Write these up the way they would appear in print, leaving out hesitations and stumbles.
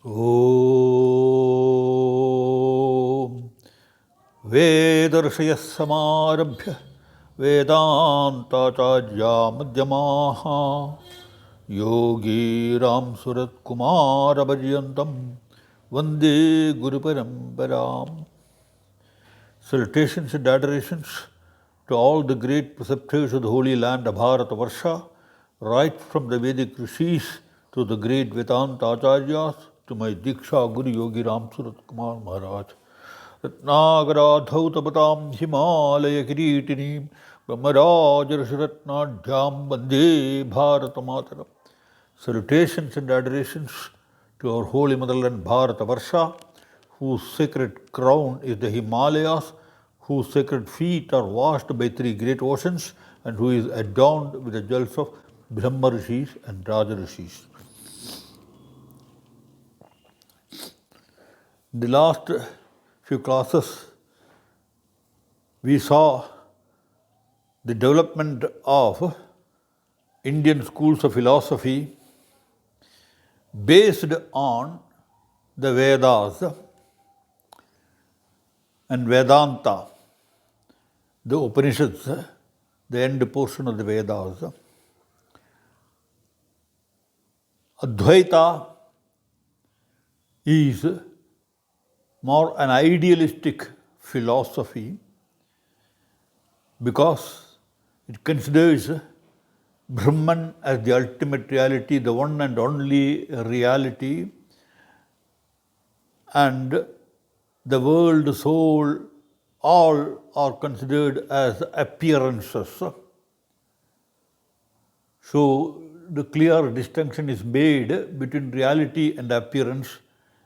ॐ वेदर्षयः समारभ्य वेदान्ताचार्यामध्यमाः योगीरामसुरत्कुमारपर्यन्तं वन्दे गुरुपरम्पराम्. Salutations and adorations to all the great preceptors of the holy land of Bharatavarsha, right from the Vedic rishis to the great Vedanta acharyas, to my Diksha Guru Yogi Ram Surat Kumar Maharaj. Ratnagaradhautapatam Himalaya Kiritinim Brahmarajarasharatnadhyam Vande Bharatamataram. Salutations and adorations to our holy motherland Bharatavarsha, whose sacred crown is the Himalayas, whose sacred feet are washed by three great oceans, and who is adorned with the jewels of Brahma Rishis and Raja Rishis. In the last few classes, we saw the development of Indian schools of philosophy based on the Vedas and Vedanta, the Upanishads, the end portion of the Vedas. Dvaita is more an idealistic philosophy because it considers Brahman as the ultimate reality, the one and only reality, and the world, soul, all are considered as appearances. So the clear distinction is made between reality and appearance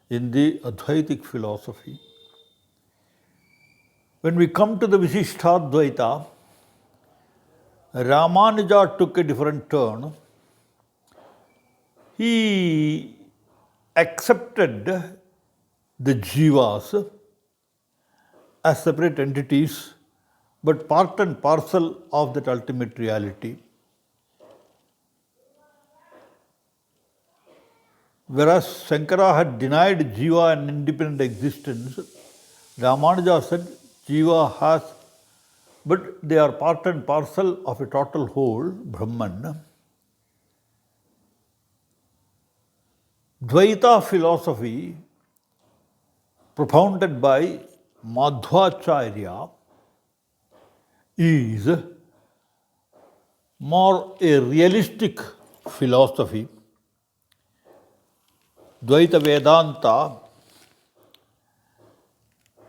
in the Advaitic philosophy. When we come to the Visishtadvaita, Ramanuja took a different turn. He accepted the jivas as separate entities, but part and parcel of that ultimate reality. Whereas Shankara had denied jiva an independent existence, Ramanuja said jiva has, but they are part and parcel of a total whole, Brahman. Dvaita philosophy, propounded by Madhvacharya, is more a realistic philosophy. Dvaita Vedanta,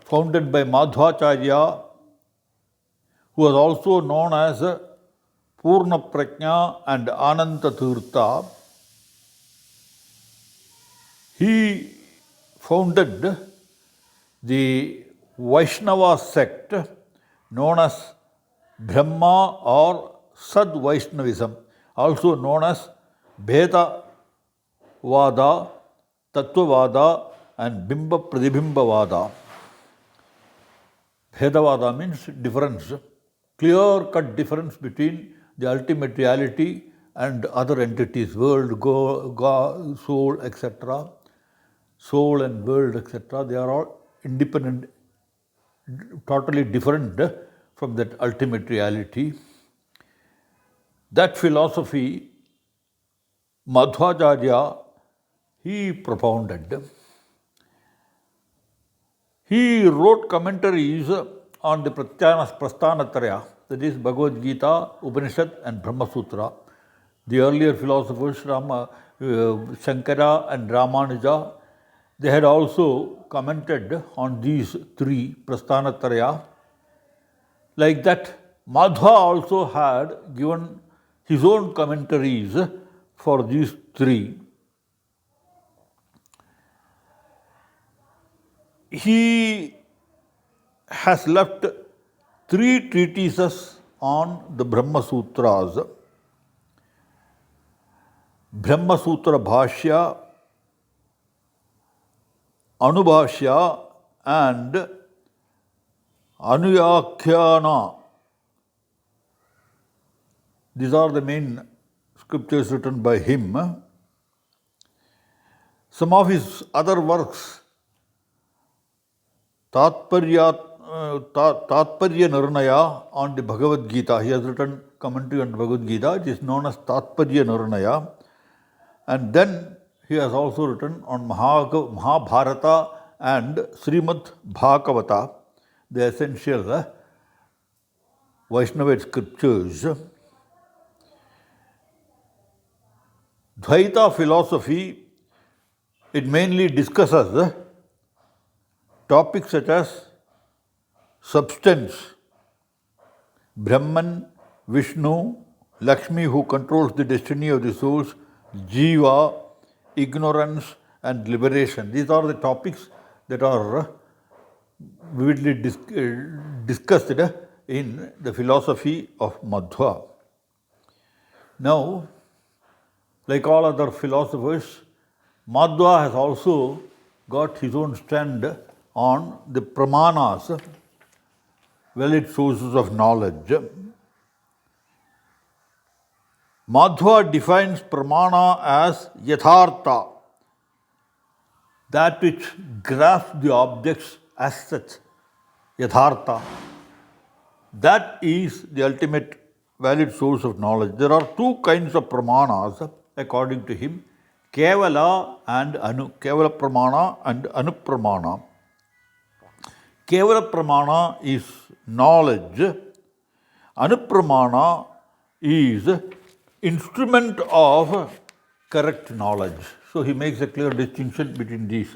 founded by Madhvacharya, who was also known as Purna Prajna and Ananta Tirtha, he founded the Vaishnava sect known as Brahma or Sad Vaishnavism, also known as Bheda Vada, Tattvavada and Bimba Pradibimba Vada. Bhedavada means difference, clear-cut difference between the ultimate reality and other entities, world, God, soul, etc. Soul and world, etc. They are all independent, totally different from that ultimate reality. That philosophy, Madhvacharya, he propounded. He wrote commentaries on the Prasthanatraya, that is Bhagavad Gita, Upanishad and Brahma Sutra. The earlier philosophers, Shankara and Ramanuja, they had also commented on these three Prasthanatraya. Like that, Madhva also had given his own commentaries for these three. He has left three treatises on the Brahma Sutras. Brahma Sutra Bhashya, Anubhashya and Anuyakhyana. These are the main scriptures written by him. Some of his other works, Tatparya Nirnaya on the Bhagavad Gita, he has written commentary on Bhagavad Gita, it is known as Tatparya Nirnaya. And then he has also written on Mahabharata and Srimad Bhagavata, the essential Vaishnavite scriptures. Dvaita philosophy, it mainly discusses topics such as substance, Brahman, Vishnu, Lakshmi who controls the destiny of the souls, Jiva, ignorance and liberation. These are the topics that are vividly discussed in the philosophy of Madhva. Now, like all other philosophers, Madhva has also got his own stand on the pramanas, valid sources of knowledge. Madhva defines pramana as yathartha, that which grasps the objects as such, yathartha. That is the ultimate valid source of knowledge. There are two kinds of pramanas according to him, Kevala and Anu. Kevala pramana and Anupramana. Kevala pramana is knowledge. Anupramana is instrument of correct knowledge. So he makes a clear distinction between these.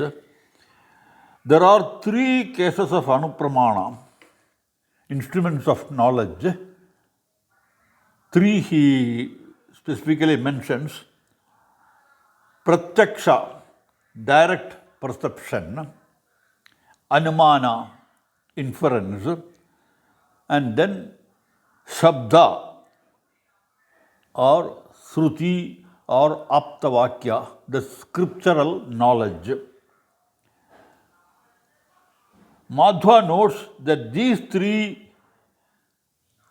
There are three cases of Anupramana, instruments of knowledge. Three he specifically mentions: Pratyaksha, direct perception; Anumana, inference; and then Shabda or Sruti or Aptavakya, the scriptural knowledge. Madhva notes that these three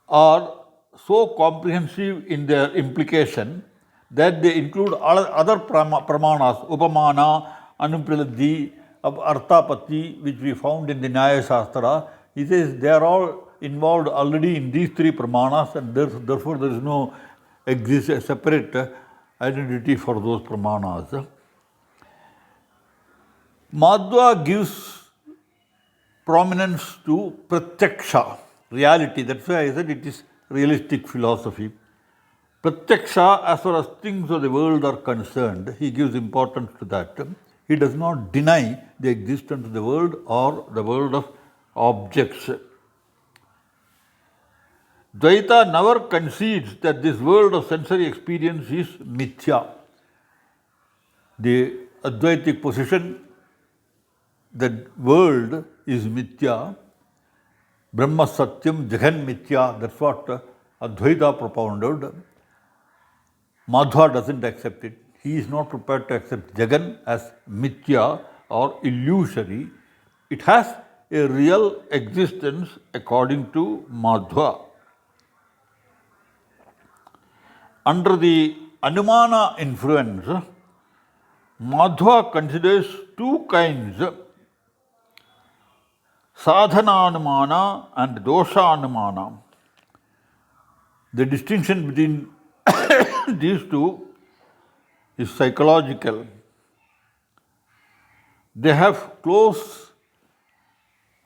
are so comprehensive in their implication that they include other pramanas, Upamana, Anupraladhi, Arthapati, which we found in the Nyaya Shastra. He says they are all involved already in these three pramanas, and therefore there is no separate identity for those pramanas. Madhva gives prominence to pratyaksha, reality. That's why I said it is realistic philosophy. Pratyaksha, as far as things of the world are concerned, he gives importance to that. He does not deny the existence of the world or the world of objects. Dvaita never concedes that this world of sensory experience is mithya. The Advaitic position that world is mithya, Brahma Satyam Jagan Mithya, that's what Advaita propounded. Madhva doesn't accept it. He is not prepared to accept Jagan as mithya or illusory. It has a real existence according to Madhva. Under the Anumana influence, Madhva considers two kinds, Sadhananumana and Doshanumana. The distinction between these two is psychological. They have close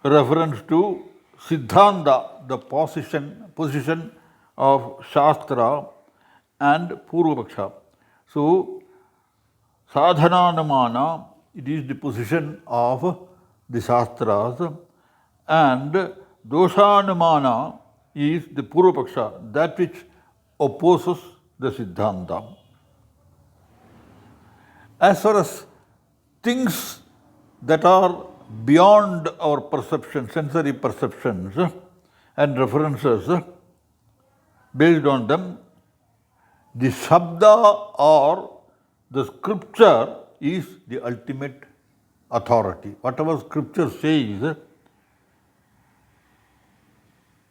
reference to Siddhanta, the position of Shastra and Purvapaksha. So, Sadhananumana, it is the position of the Shastras, and Doshanumana is the Purvapaksha, that which opposes the Siddhanta. As far as things that are beyond our perception, sensory perceptions and references, based on them, the Shabda or the scripture is the ultimate authority. Whatever scripture says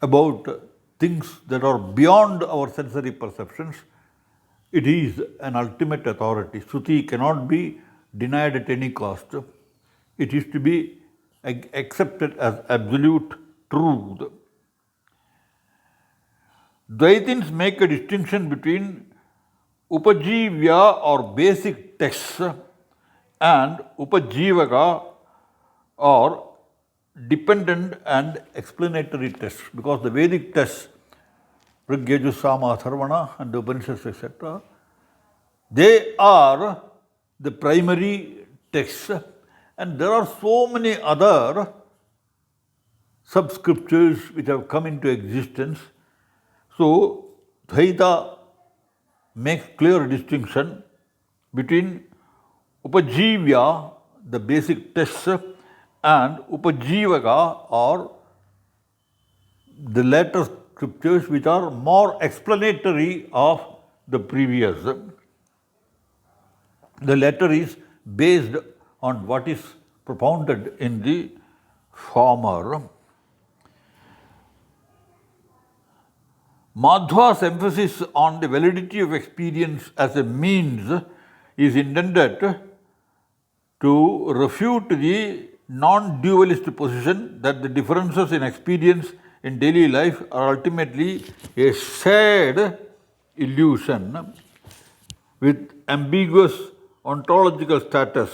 about things that are beyond our sensory perceptions, it is an ultimate authority. Shruti cannot be denied at any cost. It is to be accepted as absolute truth. Dvaitins make a distinction between upajivya or basic texts and upajivaka or dependent and explanatory texts, because the Vedic texts, Rig, Yajur, Sama, Atharvana and the Upanishads, etc., they are the primary texts, and there are so many other subscriptures which have come into existence. So, Dvaita makes clear distinction between upajivya, the basic texts, and upajivaka or the later scriptures which are more explanatory of the previous. The latter is based on what is propounded in the former. Madhva's emphasis on the validity of experience as a means is intended to refute the non-dualist position that the differences in experience in daily life are ultimately a shared illusion with ambiguous ontological status.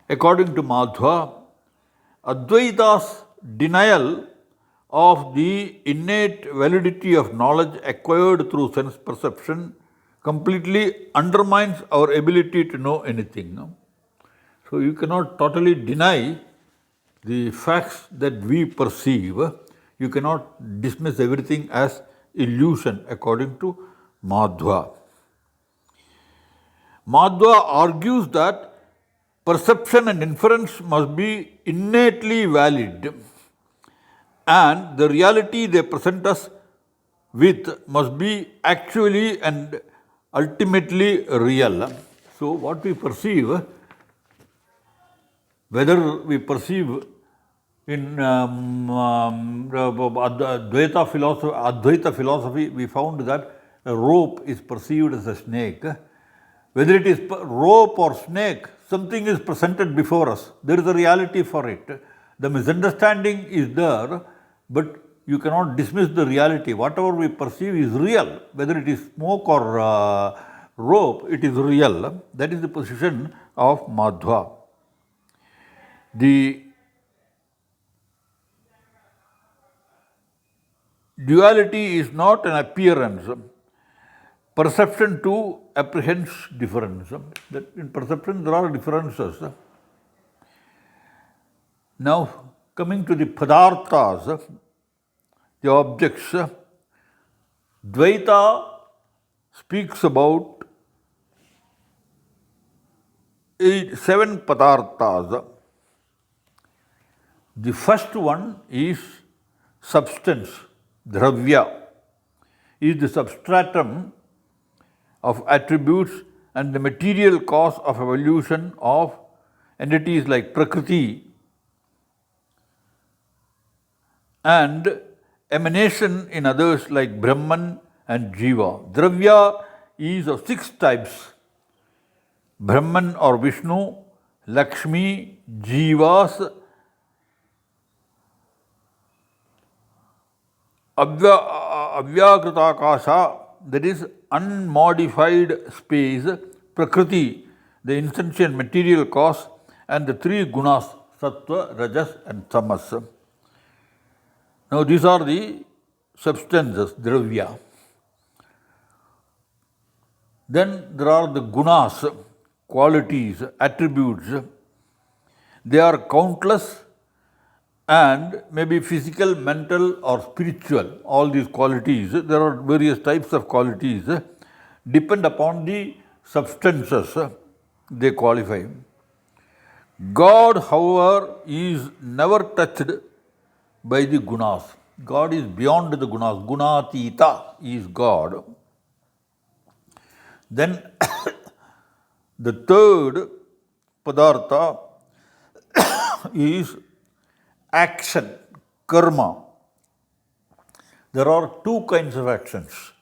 According to Madhva, Advaita's denial of the innate validity of knowledge acquired through sense perception completely undermines our ability to know anything. So you cannot totally deny the facts that we perceive. You cannot dismiss everything as illusion according to Madhva. Madhva argues that perception and inference must be innately valid, and the reality they present us with must be actually and ultimately real. So what we perceive, whether we perceive in Advaita philosophy, we found that a rope is perceived as a snake. Whether it is rope or snake, something is presented before us. There is a reality for it. The misunderstanding is there, but you cannot dismiss the reality. Whatever we perceive is real. Whether it is smoke or rope, it is real. That is the position of Madhva. The duality is not an appearance. Perception too apprehends difference. That in perception there are differences. Now, coming to the padarthas, the objects, Dvaita speaks about 7 padarthas. The first one is substance, dravya, is the substratum of attributes and the material cause of evolution of entities like Prakriti, and emanation in others like Brahman and Jiva. Dravya is of 6 types: Brahman or Vishnu, Lakshmi, Jivas, Avyakritakasha, that is unmodified space, Prakriti, the insentient material cause, and the 3 gunas, Sattva, Rajas and Tamas. Now these are the substances, dravya. Then there are the gunas, qualities, attributes. They are countless and maybe physical, mental or spiritual. All these qualities, there are various types of qualities, depend upon the substances they qualify. God, however, is never touched by the gunas. God is beyond the gunas. Gunatita is God. Then the third padartha is action, karma. There are 2 kinds of actions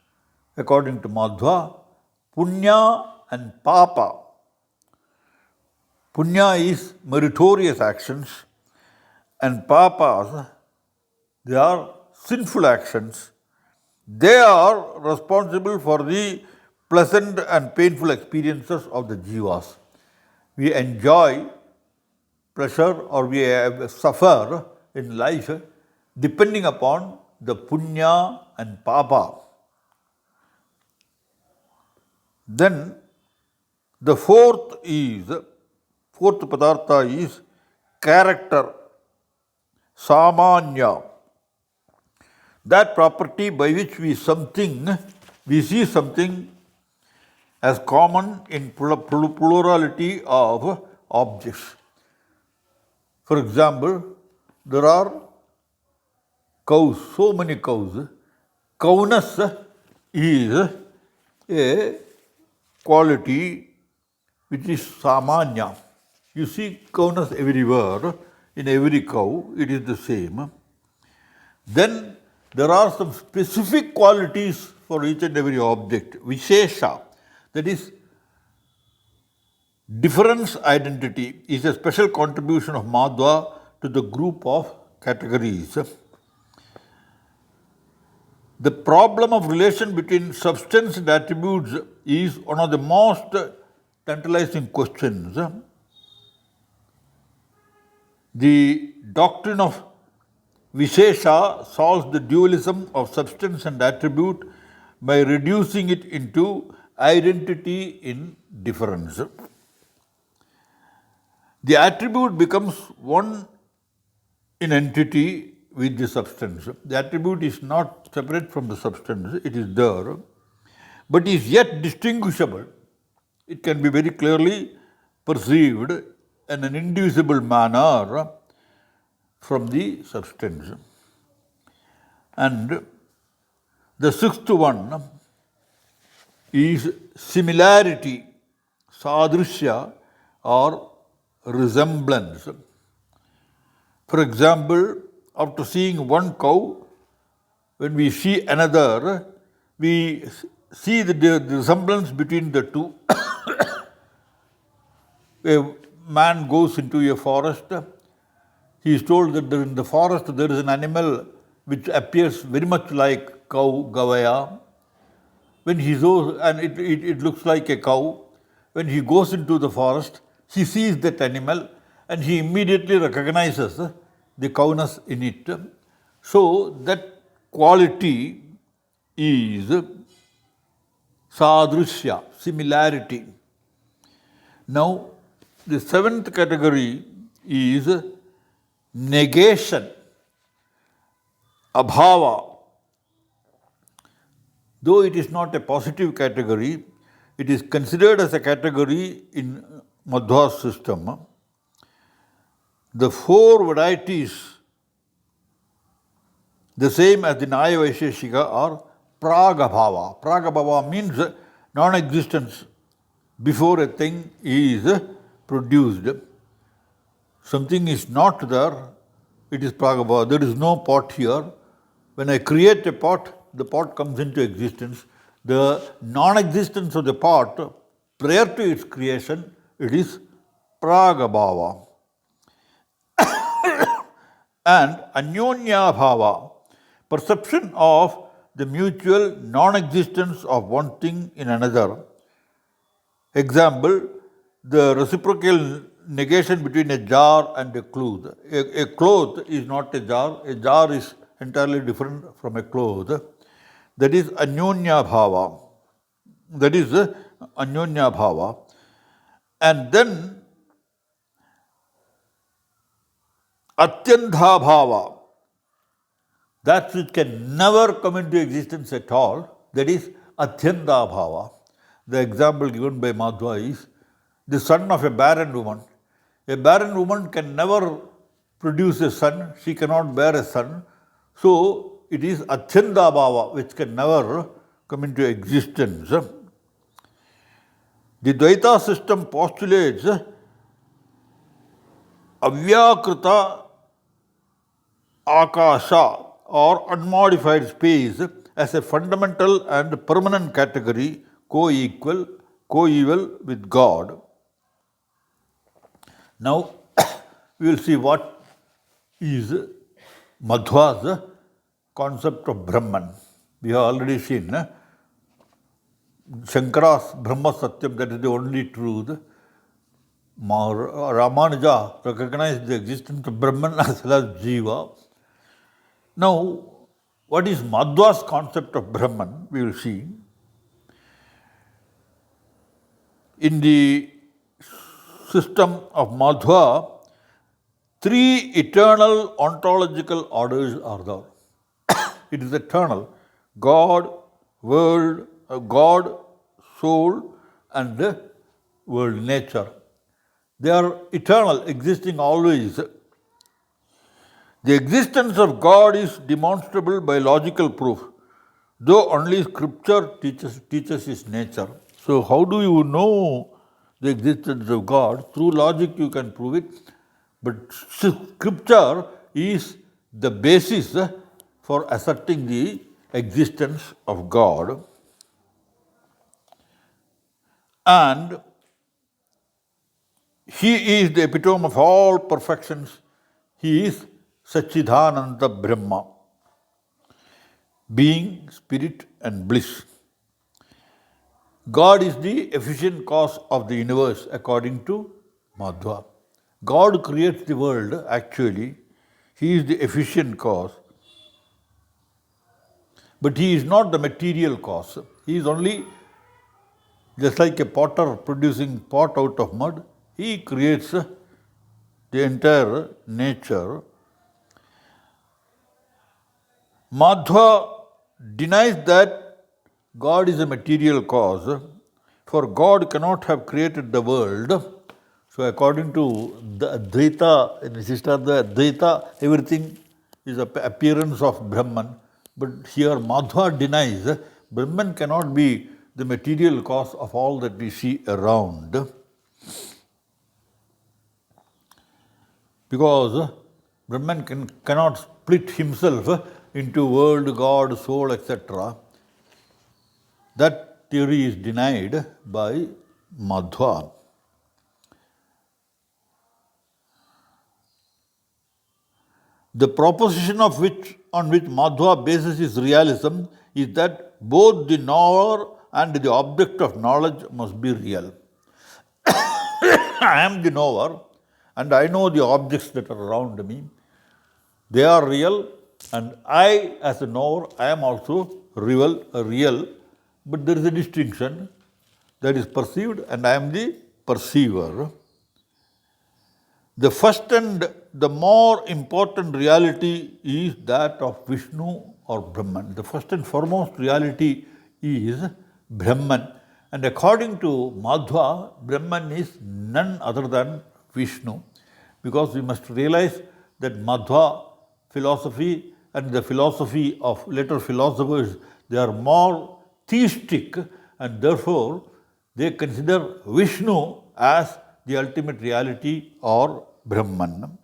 according to Madhva, punya and papa. Punya is meritorious actions, and papas, they are sinful actions. They are responsible for the pleasant and painful experiences of the jivas. We enjoy pleasure or we suffer in life depending upon the punya and papa. Then the fourth padartha is character, samanya. That property by which we see something as common in plurality of objects. For example, there are cows, so many cows. Cowness is a quality which is samanya. You see cowness everywhere, in every cow, it is the same. Then there are some specific qualities for each and every object, vishesha, that is, difference identity is a special contribution of Madhva to the group of categories. The problem of relation between substance and attributes is one of the most tantalizing questions. The doctrine of Vishesha solves the dualism of substance and attribute by reducing it into identity in difference. The attribute becomes one in entity with the substance. The attribute is not separate from the substance, it is there, but is yet distinguishable. It can be very clearly perceived in an indivisible manner from the substance. And the sixth one is similarity, sadrishya or resemblance. For example, after seeing one cow, when we see another, we see the resemblance between the two. A man goes into a forest. He is told that in the forest there is an animal which appears very much like cow, gavaya. When he goes, and it looks like a cow, when he goes into the forest, he sees that animal and he immediately recognizes the cowness in it. So that quality is sadrishya, similarity. Now, the seventh category is negation, abhava. Though it is not a positive category, it is considered as a category in Madhva's system. The four varieties, the same as the Nyaya Vaisheshika, are pragabhava. Pragabhava means non-existence before a thing is produced. Something is not there, it is pragabhava. There is no pot here. When I create a pot, the pot comes into existence. The non-existence of the pot prior to its creation, it is pragabhava. And anyonya bhava, perception of the mutual non-existence of one thing in another. Example, the reciprocal negation between a jar and a cloth. A cloth is not a jar is entirely different from a cloth. That is anyonya bhava. And then atyantha bhava, that which can never come into existence at all, that is atyanta bhava. The example given by Madhva is the son of a barren woman. A barren woman can never produce a son, she cannot bear a son. So it is atyanta bhava, which can never come into existence. The Dvaita system postulates avyakrita akasha or unmodified space as a fundamental and permanent category, co-equal with God. Now, we will see what is Madhva's concept of Brahman. We have already seen Shankara's Brahma Satyam, that is the only truth. Ramanuja recognized the existence of Brahman as well as Jiva. Now, what is Madhva's concept of Brahman? We will see. In the system of Madhva, three eternal ontological orders are there. It is eternal. God, world, God, soul, and world nature. They are eternal, existing always. The existence of God is demonstrable by logical proof, though only scripture teaches his nature. So how do you know the existence of God? Through logic you can prove it, but scripture is the basis for asserting the existence of God. And he is the epitome of all perfections. He is Satchidananda Brahma, being, spirit, and bliss. God is the efficient cause of the universe according to Madhva. God creates the world actually. He is the efficient cause. But he is not the material cause. He is only just like a potter producing pot out of mud. He creates the entire nature. Madhva denies that God is a material cause, for God cannot have created the world. So according to the Dvaita, in Siddhartha Dvaita, everything is an appearance of Brahman. But here Madhva denies Brahman cannot be the material cause of all that we see around. Because Brahman cannot split himself into world, God, soul, etc. That theory is denied by Madhva. The proposition on which Madhva bases his realism is that both the knower and the object of knowledge must be real. I am the knower and I know the objects that are around me. They are real, and I, as a knower, I am also real, but there is a distinction that is perceived, and I am the perceiver. The first and the more important reality is that of Vishnu or Brahman. The first and foremost reality is Brahman. And according to Madhva, Brahman is none other than Vishnu. Because we must realize that Madhva philosophy and the philosophy of later philosophers, they are more theistic, and therefore they consider Vishnu as the ultimate reality or Brahman.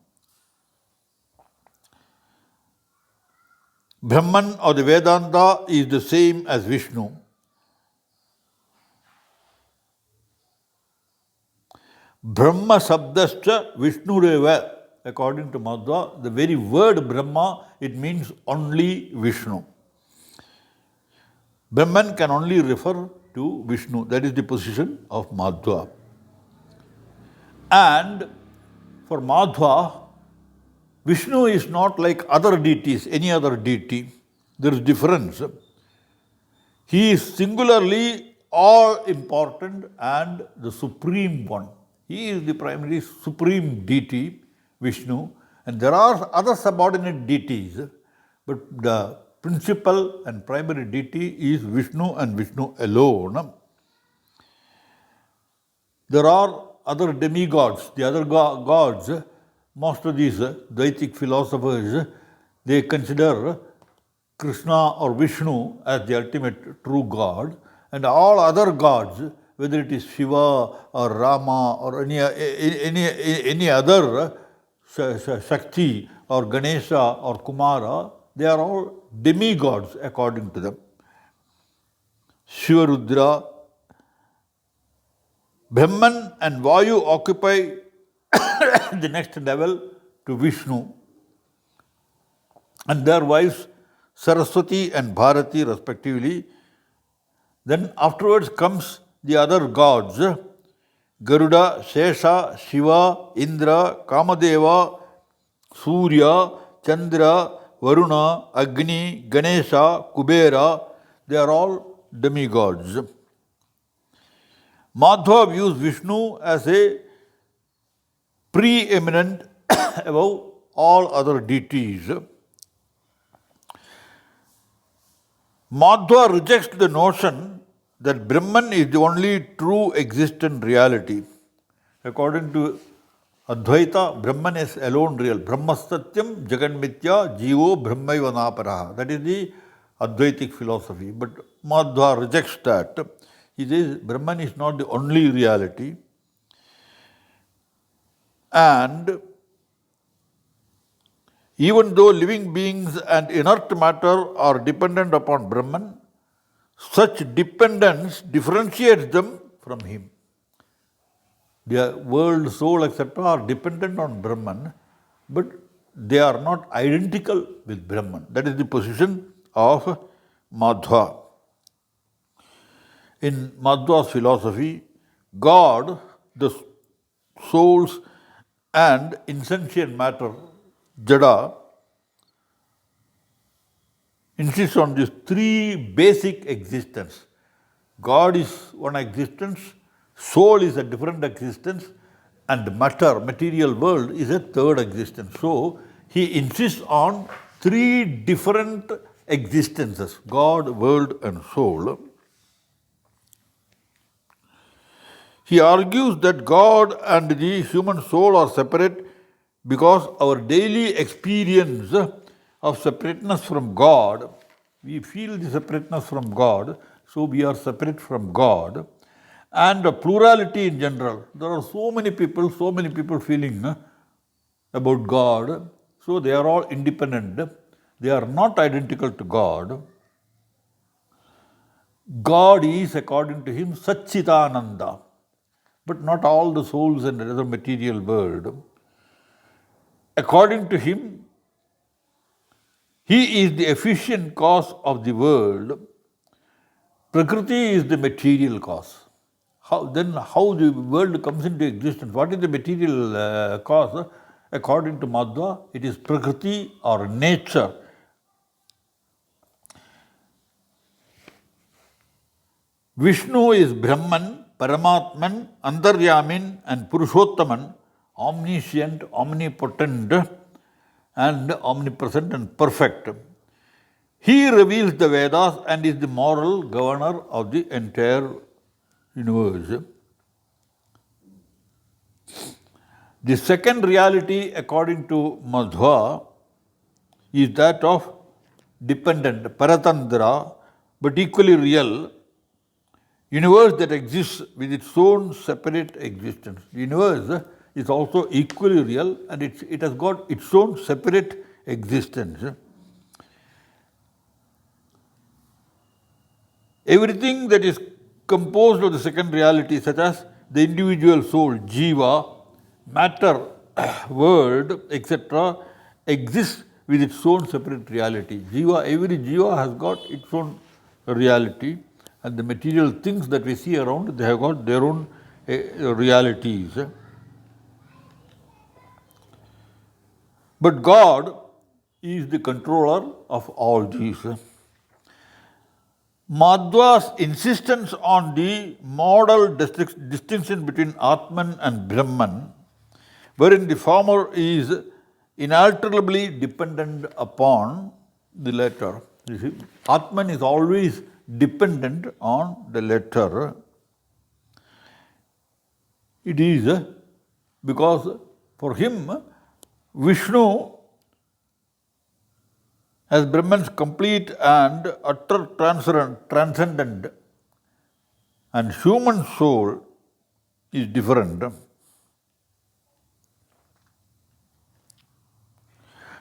Brahman or the Vedanta is the same as Vishnu. Brahma Sabdascha Vishnureva. According to Madhva, the very word Brahma, it means only Vishnu. Brahman can only refer to Vishnu. That is the position of Madhva. And for Madhva, Vishnu is not like other deities, any other deity. There is difference. He is singularly all-important and the supreme one. He is the primary supreme deity, Vishnu, and there are other subordinate deities, but the principal and primary deity is Vishnu and Vishnu alone. There are other demigods, the other gods. Most of these Dvaitic philosophers, they consider Krishna or Vishnu as the ultimate true God, and all other gods, whether it is Shiva or Rama or any other Shakti or Ganesha or Kumara, they are all demigods according to them. Shiva Rudra, Brahman and Vayu occupy the next level to Vishnu, and their wives Saraswati and Bharati respectively. Then afterwards comes the other gods, Garuda, Shesha, Shiva, Indra, Kamadeva, Surya, Chandra, Varuna, Agni, Ganesha, Kubera. They are all demigods. Madhva views Vishnu as a preeminent above all other deities. Madhva rejects the notion that Brahman is the only true existent reality. According to Dvaita, Brahman is alone real. Brahmasatyam Jaganmitya Jivo Brahmaiva Naparaha. That is the Advaitic philosophy. But Madhva rejects that. He says Brahman is not the only reality. And even though living beings and inert matter are dependent upon Brahman, such dependence differentiates them from him. Their world, soul, etc. are dependent on Brahman, but they are not identical with Brahman. That is the position of Madhva. In Madhva's philosophy, God, the souls and insentient matter, Jada, insists on these three basic existence. God is one existence, soul is a different existence, and matter, material world, is a third existence. So he insists on three different existences, God, world and soul. He argues that God and the human soul are separate because our daily experience of separateness from God, we feel the separateness from God, so we are separate from God, and plurality in general. There are so many people feeling about God, so they are all independent. They are not identical to God. God is, according to him, Satchitananda, but not all the souls in the other material world. According to him, he is the efficient cause of the world. Prakriti is the material cause. How the world comes into existence? What is the material cause? According to Madhva, it is Prakriti or nature. Vishnu is Brahman, Paramatman, Antaryamin and Purushottaman, omniscient, omnipotent and omnipresent and perfect. He reveals the Vedas and is the moral governor of the entire universe. The second reality, according to Madhva, is that of dependent, Paratandra, but equally real, universe that exists with its own separate existence. The universe is also equally real and it has got its own separate existence. Everything that is composed of the second reality, such as the individual soul, jiva, matter, world, etc., exists with its own separate reality. Every jiva has got its own reality, and the material things that we see around, they have got their own realities. But God is the controller of all these. Madhva's insistence on the modal distinction between Atman and Brahman, wherein the former is inalterably dependent upon the latter. You see, Atman is always dependent on the latter. It is because for him, Vishnu, as Brahman's complete and utter transcendent, and human soul is different.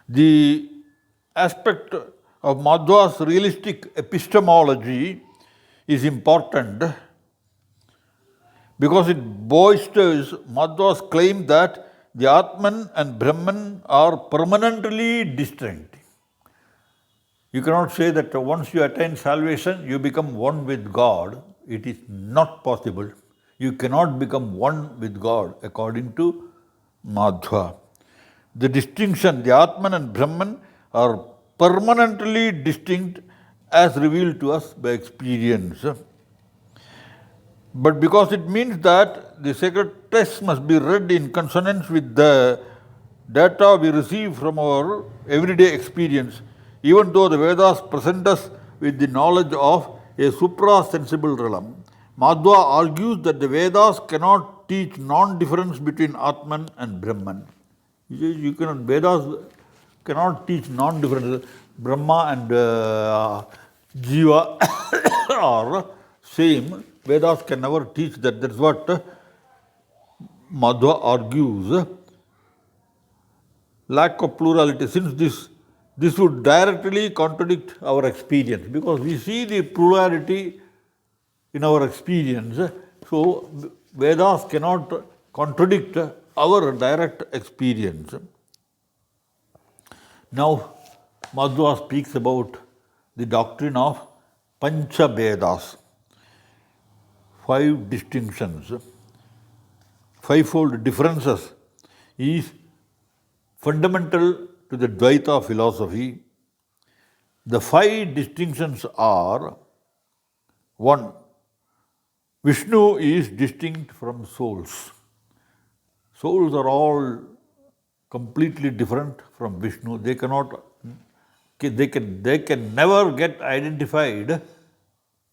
The aspect of Madhva's realistic epistemology is important because it bolsters Madhva's claim that the Atman and Brahman are permanently distinct. You cannot say that once you attain salvation, you become one with God. It is not possible. You cannot become one with God according to Madhva. The distinction, the Atman and Brahman are permanently distinct as revealed to us by experience. But because it means that the sacred text must be read in consonance with the data we receive from our everyday experience, even though the Vedas present us with the knowledge of a supra-sensible realm, Madhva argues that the Vedas cannot teach non-difference between Atman and Brahman. Vedas cannot teach non-difference. Brahma and Jiva are same. Vedas can never teach that. That's what Madhva argues. Lack of plurality, since this would directly contradict our experience, because we see the plurality in our experience. So Vedas cannot contradict our direct experience. Now Madhva speaks about the doctrine of Pancha Vedas, 5 distinctions, 5-fold differences is fundamental to the Dvaita philosophy. The 5 distinctions are: 1. Vishnu is distinct from souls. Souls are all completely different from Vishnu. They can never get identified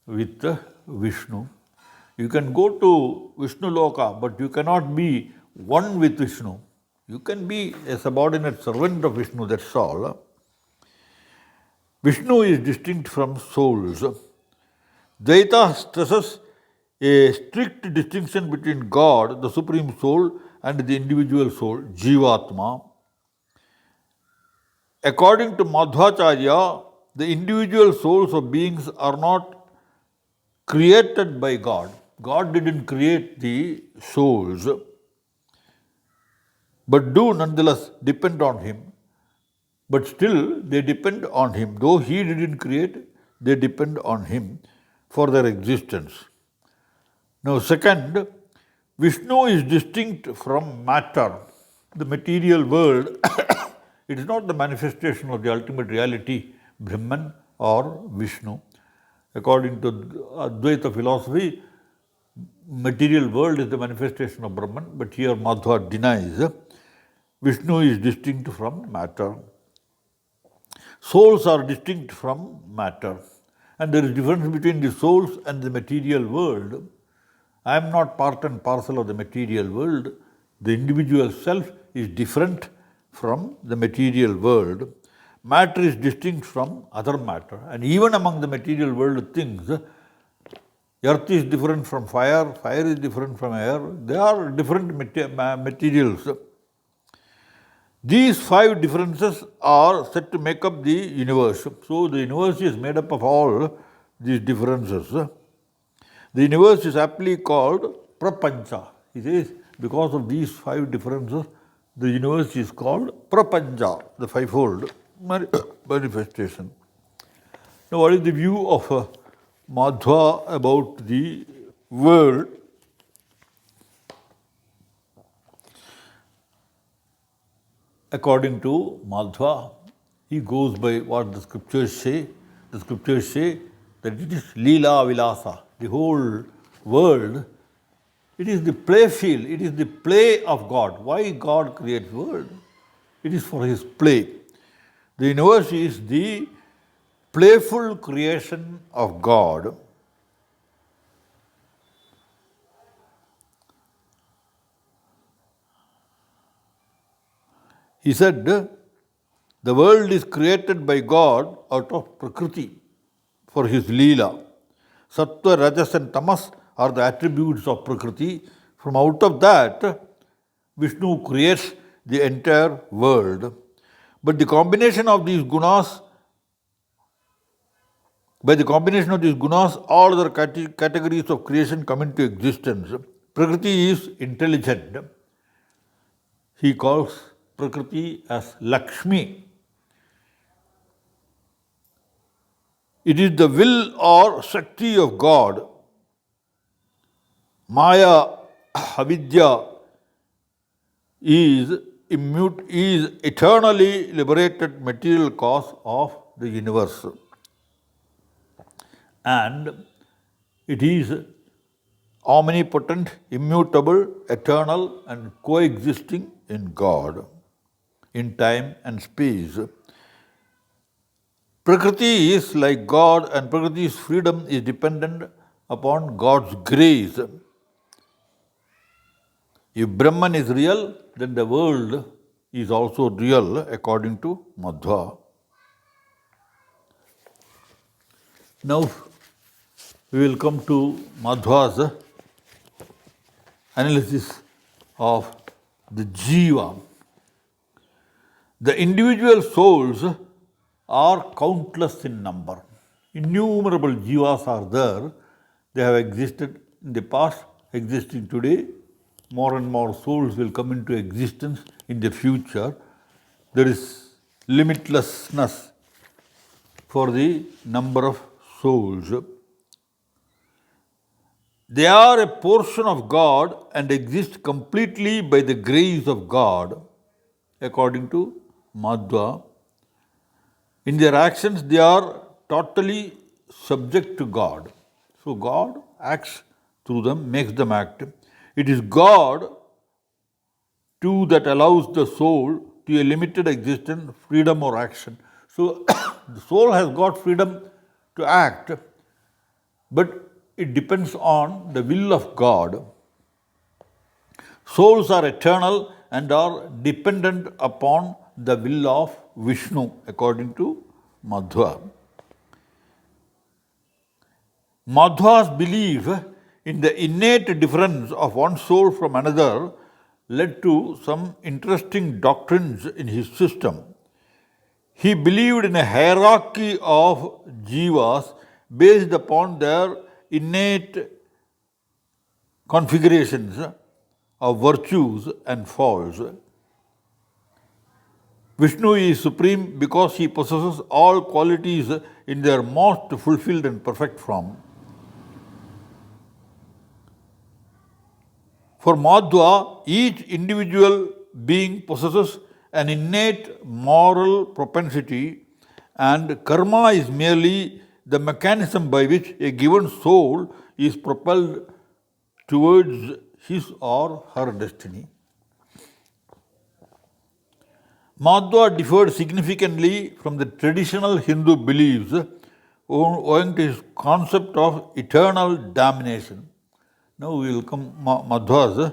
with Vishnu. You can go to Vishnu Loka, but you cannot be one with Vishnu. You can be a subordinate servant of Vishnu, that's all. Vishnu is distinct from souls. Dvaita stresses a strict distinction between God, the Supreme Soul, and the individual soul, Jivatma. According to Madhvacharya, the individual souls of beings are not created by God. God didn't create the souls, but do nonetheless depend on Him. But still, they depend on Him. Though He didn't create, they depend on Him for their existence. Now, second, Vishnu is distinct from matter, the material world. It is not the manifestation of the ultimate reality, Brahman or Vishnu. According to Advaita philosophy, material world is the manifestation of Brahman, but here Madhva denies. Vishnu is distinct from matter. Souls are distinct from matter. And there is difference between the souls and the material world. I am not part and parcel of the material world. The individual self is different from the material world. Matter is distinct from other matter. And even among the material world things, earth is different from fire, fire is different from air. They are different materials. These 5 differences are said to make up the universe. So the universe is made up of all these differences. The universe is aptly called Prapancha. He says, because of these 5 differences, the universe is called Prapancha, the 5-fold manifestation. Now, what is the view of Madhva about the world? According to Madhva, he goes by what the scriptures say. The scriptures say that it is Leela Vilasa, the whole world. It is the play field, it is the play of God. Why God creates world? It is for His play. The universe is the playful creation of God. He said, the world is created by God out of Prakriti for His Leela. Sattva, Rajas and Tamas are the attributes of Prakriti. From out of that, Vishnu creates the entire world. But the combination of these gunas, all other categories of creation come into existence. Prakriti is intelligent. he calls Prakriti as Lakshmi. It is the will or Shakti of God. Maya, Avidya, is eternally liberated material cause of the universe. And it is omnipotent, immutable, eternal, and coexisting in God, in time and space. Prakriti is like God, and Prakriti's freedom is dependent upon God's grace. If Brahman is real, then the world is also real according to Madhva. Now we will come to Madhva's analysis of the Jiva. The individual souls are countless in number. Innumerable Jivas are there. They have existed in the past, existing today. More and more souls will come into existence in the future. There is limitlessness for the number of souls. They are a portion of God and exist completely by the grace of God, according to Madhva. In their actions, they are totally subject to God. So God acts through them, makes them act. It is God too that allows the soul to a limited existence, freedom or action. So the soul has got freedom to act, but it depends on the will of God. Souls are eternal and are dependent upon the will of Vishnu, according to Madhva. Madhva's belief in the innate difference of one soul from another led to some interesting doctrines in his system. He believed in a hierarchy of jivas based upon their innate configurations of virtues and faults. Vishnu is supreme because he possesses all qualities in their most fulfilled and perfect form. For Madhva, each individual being possesses an innate moral propensity, and karma is merely the mechanism by which a given soul is propelled towards his or her destiny. Madhva differed significantly from the traditional Hindu beliefs owing to his concept of eternal damnation. Now we will come Madhva's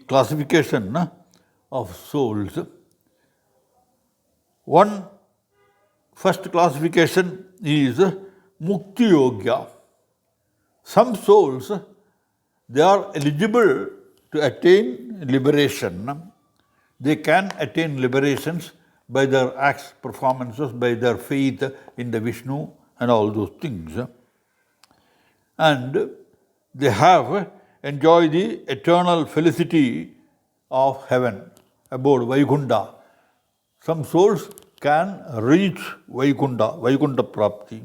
classification of souls. One first classification is Mukti Yogya. Some souls, they are eligible to attain liberation. They can attain liberations by their acts, performances, by their faith in the Vishnu and all those things. And they have enjoyed the eternal felicity of heaven, abode Vaikunta. Some souls can reach Vaikunta Prapti.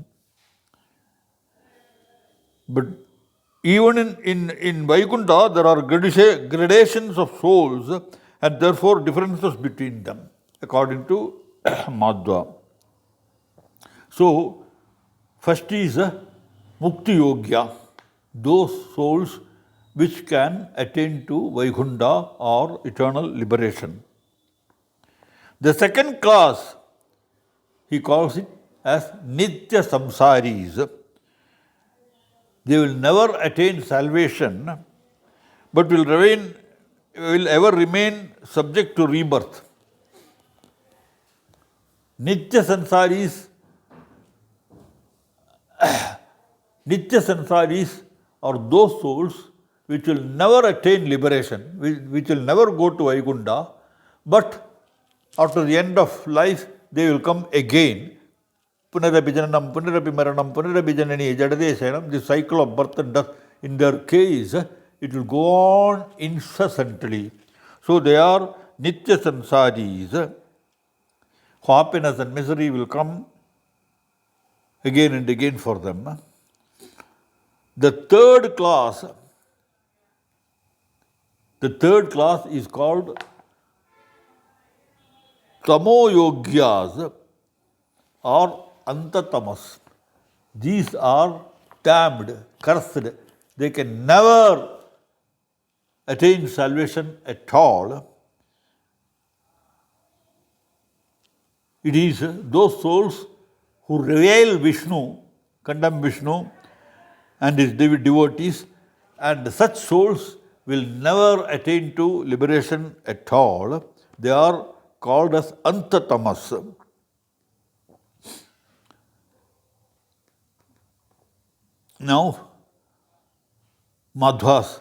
But even in Vaikunta, there are gradations of souls and therefore differences between them, according to Madhva. So, first is Mukti Yogya, those souls which can attain to Vaikunta or eternal liberation. The second class, he calls it as Nitya Samsaris. They will never attain salvation, but will ever remain subject to rebirth. Nitya Samsaris are those souls which will never attain liberation, which will never go to Vaikunta, but after the end of life, they will come again. Punarapi Jananam, Punarapi Maranam, Punarapi Janani, Jadadesanam, the cycle of birth and death. In their case, it will go on incessantly. So they are nitya sansaris. Happiness and misery will come again and again for them. The third class is called tamoyogyas or antatamas. These are damned, cursed. They can never attain salvation at all. It is those souls who revile Vishnu, condemn Vishnu and his devotees, and such souls will never attain to liberation at all. They are called as antatamas. Now, Madhva's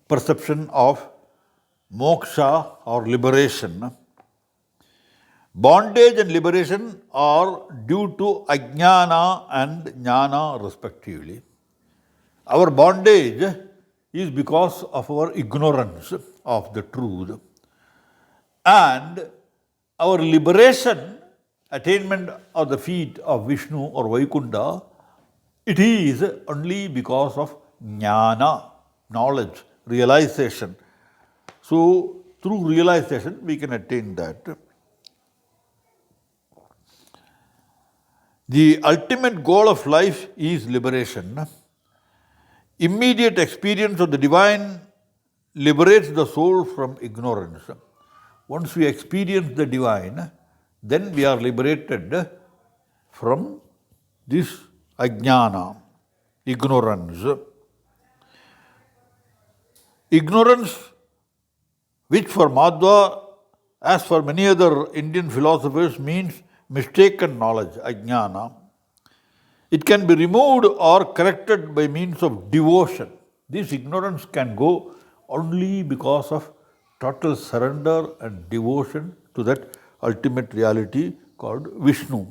perception of moksha or liberation. Bondage and liberation are due to ajnana and jnana respectively. Our bondage is because of our ignorance of the truth. And our liberation, attainment of the feet of Vishnu or Vaikunta, it is only because of jnana, knowledge, realization. So, through realization, we can attain that. The ultimate goal of life is liberation. Immediate experience of the divine liberates the soul from ignorance. Once we experience the divine, then we are liberated from this ajnana, ignorance. Ignorance, which for Madhva, as for many other Indian philosophers, means mistaken knowledge, ajnana. It can be removed or corrected by means of devotion. This ignorance can go only because of total surrender and devotion to that ultimate reality called Vishnu.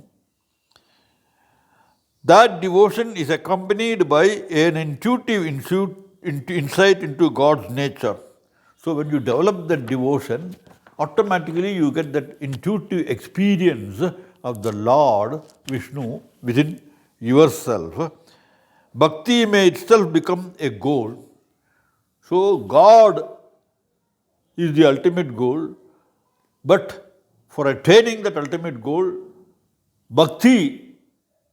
That devotion is accompanied by an intuitive insight into God's nature. So when you develop that devotion, automatically you get that intuitive experience of the Lord Vishnu within yourself. Bhakti may itself become a goal. So God is the ultimate goal, but for attaining that ultimate goal, bhakti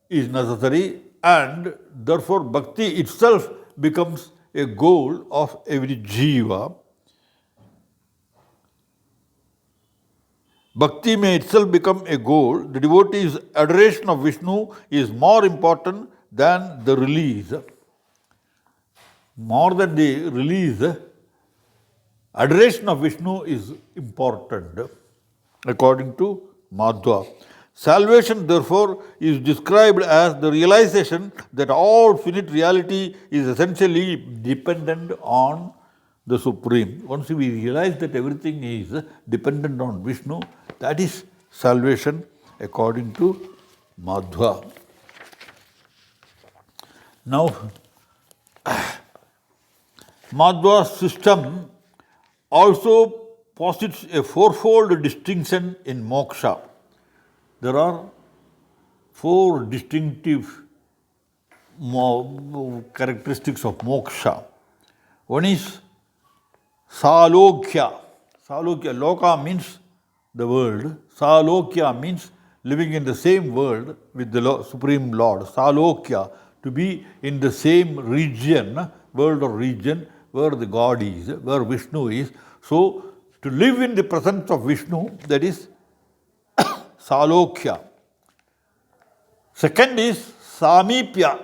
is necessary, and therefore bhakti itself becomes a goal of every jiva. Bhakti may itself become a goal. The devotee's adoration of Vishnu is more important than the release. More than the release, adoration of Vishnu is important, according to Madhva. Salvation, therefore, is described as the realization that all finite reality is essentially dependent on the Supreme. Once we realize that everything is dependent on Vishnu, that is salvation according to Madhva. Now, Madhva's system also posits a fourfold distinction in moksha. There are four distinctive characteristics of moksha. One is salokya. Salokya, loka means the world. Salokya means living in the same world with the Supreme Lord. Salokya, to be in the same region, world or region where the God is, where Vishnu is. So, to live in the presence of Vishnu, that is Salokya. Second is Samipya.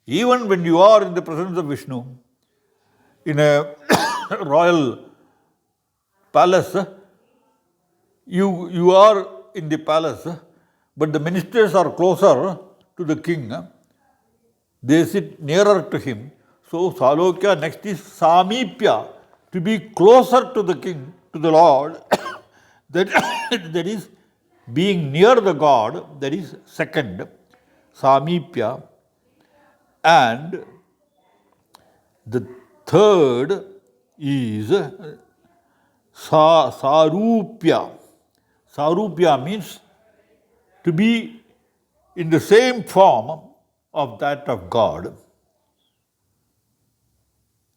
Even when you are in the presence of Vishnu, in a royal palace, you are in the palace, but the ministers are closer to the king. They sit nearer to him. So Salokya, next is Samipya, to be closer to the king, to the Lord. that is being near the God, that is second, Samipya. And the third is Sarupya. Sarupya means to be in the same form of that of God.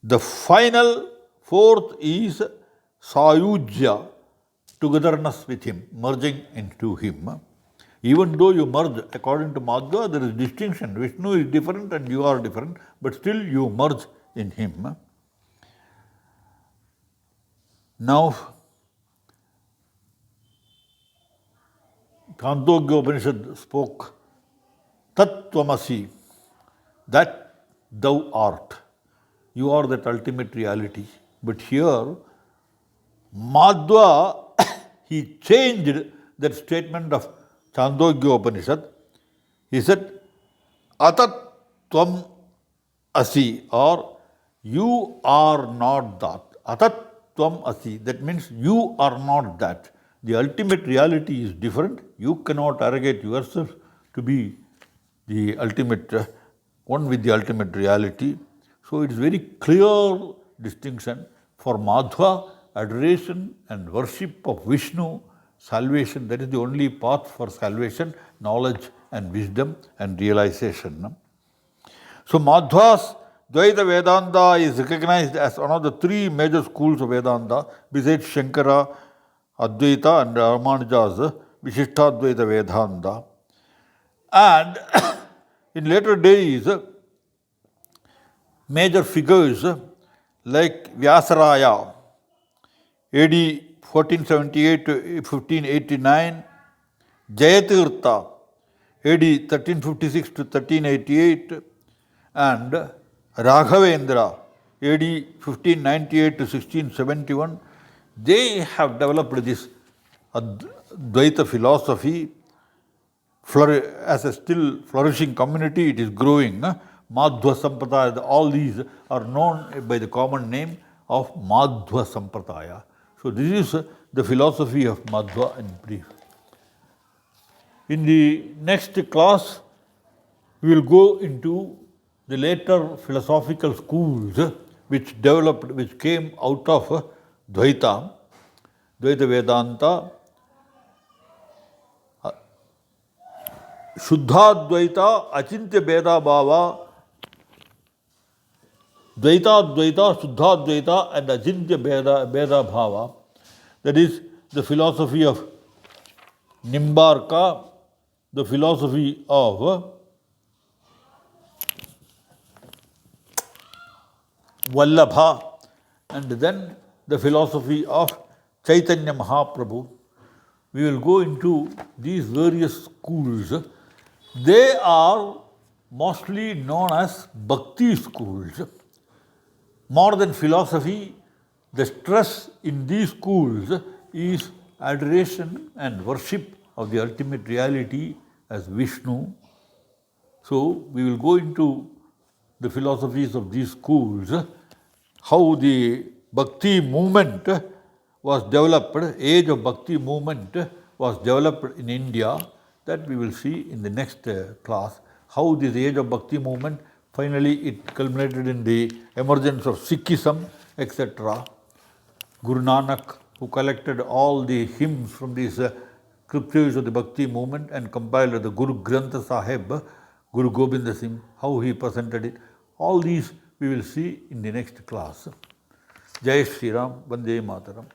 The final fourth is Sayujya, togetherness with Him, merging into Him. Even though you merge, according to Madhva, there is distinction. Vishnu is different and you are different, but still you merge in Him. Now, Chandogya Upanishad spoke Tat Tvamasi, that thou art. You are that ultimate reality. But here, Madhva, he changed that statement of Chandogya Upanishad. He said, Atat Tvam Asi, or you are not that. Atat Tvam Asi, that means you are not that. The ultimate reality is different. You cannot arrogate yourself to be the ultimate one with the ultimate reality. So it is very clear distinction. For Madhva, adoration and worship of Vishnu, salvation, that is the only path for salvation, knowledge and wisdom and realization. So Madhva's Dvaita Vedanta is recognized as one of the three major schools of Vedanta, besides Shankara, Advaita and Ramanuja's Vishishtadvaita Vedanta. And in later days, major figures like Vyasaraya, AD 1478 to 1589, Jayatirtha, AD 1356 to 1388, and Raghavendra, AD 1598 to 1671, they have developed this Dvaita philosophy as a still flourishing community. It is growing. Madhva Sampradaya, all these are known by the common name of Madhva Sampradaya. So this is the philosophy of Madhva in brief. In the next class, we will go into the later philosophical schools which developed, which came out of Dvaita, Dvaita Vedanta, Shuddhadvaita, Achintya Bheda Bhava, Dvaita, Shuddhadvaita and Achintya Bheda Bhava. That is the philosophy of Nimbarka, the philosophy of Vallabha, and then the philosophy of Chaitanya Mahaprabhu. We will go into these various schools. They are mostly known as Bhakti schools. More than philosophy, the stress in these schools is adoration and worship of the ultimate reality as Vishnu. So we will go into the philosophies of these schools, how the Bhakti movement was developed, age of Bhakti movement was developed in India. That we will see in the next class, how this age of Bhakti movement, finally it culminated in the emergence of Sikhism, etc. Guru Nanak, who collected all the hymns from these scriptures of the Bhakti movement and compiled the Guru Granth Sahib, Guru Gobind Singh, how he presented it. All these we will see in the next class. Jai Shri Ram, Vande Mataram.